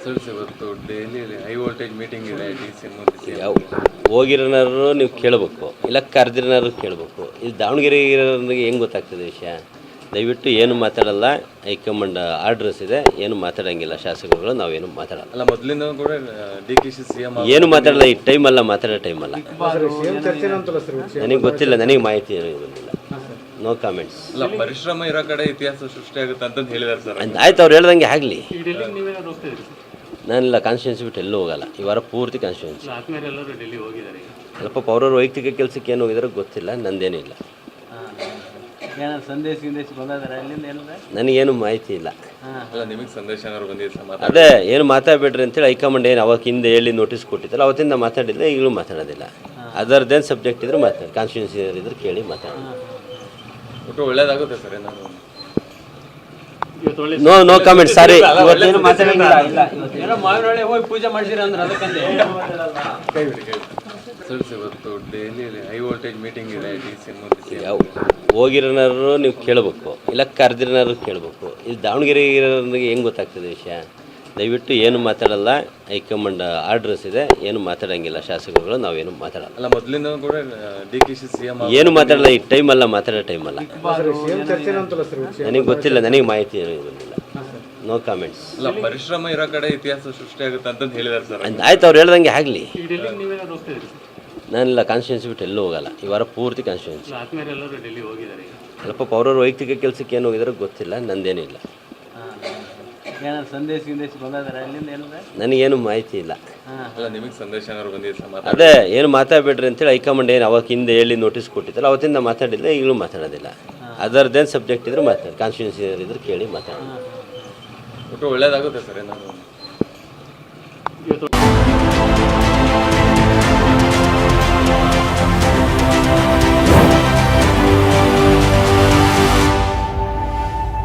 Sir ಇವತ್ತು daily high voltage meeting ಇದೆ DC ಮುಂದೆ ಯಾವ ಹೋಗಿರೋನಾರು ನೀವು ಕೇಳಬೇಕು, ಇಲ್ಲ ಕರೆದಿರೋನಾರು ಕೇಳಬೇಕು. ಇಲ್ಲಿ ದಾವಣಗೆರೆ ಇರೋರಿಗೆ ಹೆಂಗೆ ಗೊತ್ತಾಗ್ತದೆ ವಿಷಯ? ದಯವಿಟ್ಟು ಏನು ಮಾತಾಡಲ್ಲ, ಹೈಕಮಾಂಡ್ ಆರ್ಡ್ರಸ್ ಇದೆ, ಏನು ಮಾತಾಡೋಂಗಿಲ್ಲ ಶಾಸಕರುಗಳು, ನಾವೇನು ಮಾತಾಡಲ್ಲ. ಅಲ್ಲ ಮೊದಲಿಂದ ಕೂಡ DK CM ಏನು ಮಾತಾಡಲ್ಲ, ಈ ಟೈಮಲ್ಲ, ಮಾತಾಡೋ ಟೈಮಲ್ಲ. ನನಗೆ ಗೊತ್ತಿಲ್ಲ, ನನಗೆ ಮಾಹಿತಿ ಏನು ಬಂದಿಲ್ಲ. No comments. ಅಲ್ಲ ಪರಿಶ್ರಮ ಇರೋ ಕಡೆ ಇತಿಹಾಸ ಸೃಷ್ಟಿ ಆಗುತ್ತೆ ಅಂತ ಹೇಳಿದಾರೆ ಸರ್. ಆಯ್ತು, ಅವ್ರು ಹೇಳ್ದಂಗೆ ಆಗಲಿ. ನಾನಿಲ್ಲ, ಕಾನ್ಸ್ಟಿಟ್ಯೂನ್ಸಿ ಬಿಟ್ಟು ಎಲ್ಲೂ ಹೋಗಲ್ಲ. ಈ ವಾರ ಪೂರ್ತಿ ಕಾನ್ಸ್ಟಿಟ್ಯೂನ್ಸಿ. ಅಲ್ಲಪ್ಪ, ಅವ್ರವ್ರ ವೈಯಕ್ತಿಕ ಕೆಲಸಕ್ಕೆ ಏನು ಹೋಗಿದಾರೋ ಗೊತ್ತಿಲ್ಲ, ನಂದೇನಿಲ್ಲ. ನನಗೇನು ಮಾಹಿತಿ ಇಲ್ಲ. ಅಲ್ಲ ನಿಮಗೆ ಸಂದೇಶ ಏನಾದ್ರು ಬಂದಿದೆ ಸರ್? ಅದೇ ಏನು ಮಾತಾಡಬೇಡ್ರಿ ಅಂತೇಳಿ ಹೈಕಮಾಂಡ್ ಏನು ಅವಾಗ ಹಿಂದೆ ಹೇಳಿ ನೋಟಿಸ್ ಕೊಟ್ಟಿದ್ದಲ್ಲ, ಅವತ್ತಿಂದ ಮಾತಾಡಿಲ್ಲ, ಈಗಲೂ ಮಾತಾಡೋದಿಲ್ಲ. ಅದರದ್ದೇನು ಸಬ್ಜೆಕ್ಟ್ ಇದ್ರೆ ಮಾತಾಡಿ, ಕಾನ್ಸ್ಟಿಟ್ಯೂನ್ಸಿ ಇದ್ರೆ ಕೇಳಿ ಮಾತಾಡೋಣ. ಒಟ್ಟು ಒಳ್ಳೇದಾಗುತ್ತೆ ಸರ್ ಏನಾದ್ರು? ನೋ ಕಾಮೆಂಟ್, ಸಾರಿ. ಸರ್ ಇವತ್ತು ಡೈಲಿ ಹೈ ವೋಲ್ಟೇಜ್ ಮೀಟಿಂಗ್ ಇದೆ DC ಮುಂದೆ ಯಾವ ಹೋಗಿರೋನಾರು ನೀವು ಕೇಳಬೇಕು, ಇಲ್ಲ ಕರೆದಿರೋನಾರು ಕೇಳಬೇಕು. ಇಲ್ಲಿ ದಾವಣಗೆರೆ ಇರೋರಿಗೆ ಹೆಂಗೆ ಗೊತ್ತಾಗ್ತದೆ ವಿಷಯ? ದಯವಿಟ್ಟು ಏನು ಮಾತಾಡಲ್ಲ, ಹೈಕಮಾಂಡ್ ಆರ್ಡ್ರಸ್ ಇದೆ, ಏನು ಮಾತಾಡೋಂಗಿಲ್ಲ ಶಾಸಕರುಗಳು, ನಾವೇನು ಮಾತಾಡಲ್ಲ. ಅಲ್ಲ ಮೊದಲಿಂದ ಕೂಡ DK CM ಏನು ಮಾತಾಡಲ್ಲ, ಈ ಟೈಮಲ್ಲ, ಮಾತಾಡೋ ಟೈಮಲ್ಲ. ನನಗೆ ಗೊತ್ತಿಲ್ಲ, ನನಗೆ ಮಾಹಿತಿ ಏನು ಬಂದಿಲ್ಲ. No comments. ಅಲ್ಲ ಪರಿಶ್ರಮ ಇರೋ ಕಡೆ ಇತಿಹಾಸ ಸೃಷ್ಟಿ ಆಗುತ್ತೆ ಅಂತ ಹೇಳಿದಾರೆ ಸರ್. ಆಯ್ತು, ಅವ್ರು ಹೇಳ್ದಂಗೆ ಆಗಲಿ. ನಾನಿಲ್ಲ, ಕಾನ್ಸ್ಟಿಟ್ಯೂನ್ಸಿ ಬಿಟ್ಟು ಎಲ್ಲೂ ಹೋಗಲ್ಲ. ಈ ವಾರ ಪೂರ್ತಿ ಕಾನ್ಸ್ಟಿಟ್ಯೂನ್ಸಿ. ಅಲ್ಲಪ್ಪ, ಅವ್ರವ್ರ ವೈಯಕ್ತಿಕ ಕೆಲಸಕ್ಕೆ ಏನು ಹೋಗಿದಾರೋ ಗೊತ್ತಿಲ್ಲ, ನಂದೇನಿಲ್ಲ. ನನಗೇನು ಮಾಹಿತಿ ಇಲ್ಲ. ಅಲ್ಲ ನಿಮಗೆ ಸಂದೇಶ ಏನಾದ್ರು ಬಂದಿದೆ ಸರ್? ಅದೇ ಏನು ಮಾತಾಡಬೇಡ್ರಿ ಅಂತೇಳಿ ಹೈಕಮಾಂಡ್ ಏನು ಅವಾಗ ಹಿಂದೆ ಹೇಳಿ ನೋಟಿಸ್ ಕೊಟ್ಟಿದ್ದಲ್ಲ, ಅವತ್ತಿಂದ ಮಾತಾಡಿಲ್ಲ, ಈಗಲೂ ಮಾತಾಡೋದಿಲ್ಲ. ಅದರದ್ದೇನು ಸಬ್ಜೆಕ್ಟ್ ಇದ್ರೆ ಮಾತಾಡಿ, ಕಾನ್ಸ್ಟಿಟ್ಯೂನ್ಸಿ ಇದ್ರೆ ಕೇಳಿ ಮಾತಾಡೋಣ. ಒಟ್ಟು ಒಳ್ಳೇದಾಗುತ್ತೆ ಸರ್ ಏನಾದ್ರು?